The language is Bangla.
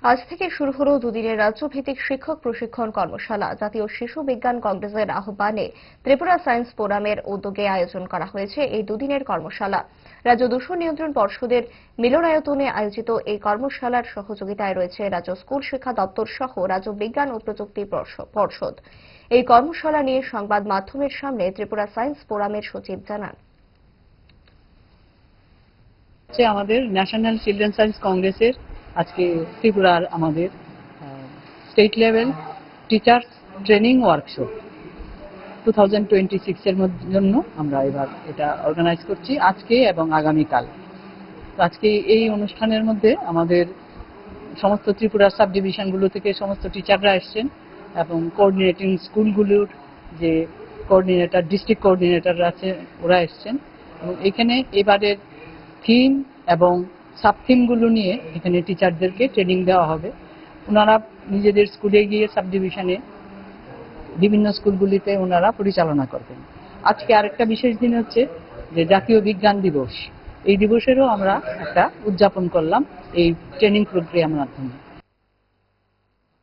আজ থেকে শুরু হলো দুদিনের রাজ্যভিত্তিক শিক্ষক প্রশিক্ষণ কর্মশালা। জাতীয় শিশু বিজ্ঞান কংগ্রেসের আহ্বানে ত্রিপুরা সায়েন্স ফোরামের উদ্যোগে আয়োজন করা হয়েছে এই দুদিনের কর্মশালা। রাজ্য দূষণ নিয়ন্ত্রণ পর্ষদের মিলনায়তনে আয়োজিত এই কর্মশালার সহযোগিতায় রয়েছে রাজ্য স্কুল শিক্ষা দপ্তর সহ রাজ্য বিজ্ঞান ও প্রযুক্তি পর্ষদ। এই কর্মশালা নিয়ে সংবাদ মাধ্যমের সামনে ত্রিপুরা সায়েন্স ফোরামের সচিব জানান, আমাদের ন্যাশনাল চিলড্রেন সায়েন্স কংগ্রেসের আজকে ত্রিপুরার আমাদের state level teachers training workshop 2026 এর জন্য আমরা এবার এটা অর্গানাইজ করছি আজকে এবং আগামীকাল। আজকে এই অনুষ্ঠানের মধ্যে আমাদের সমস্ত ত্রিপুরার সাব ডিভিশনগুলো থেকে সমস্ত টিচাররা এসছেন এবং কোঅর্ডিনেটিং স্কুলগুলোর যে কোঅর্ডিনেটর ডিস্ট্রিক্ট কোঅর্ডিনেটররা আছে ওরা এসছেন এবং এখানে এবারের থিম এবং সাব থিমগুলো নিয়ে এখানে টিচারদেরকে ট্রেনিং দেওয়া হবে। ওনারা নিজেদের স্কুলে গিয়ে সাব ডিভিশনে বিভিন্ন স্কুলগুলিতে ওনারা পরিচালনা করবেন। আজকে আরেকটা বিশেষ দিন হচ্ছে যে জাতীয় বিজ্ঞান দিবস। এই দিবসেরও আমরা একটা উদযাপন করলাম এই ট্রেনিং প্রক্রিয়ার মাধ্যমে।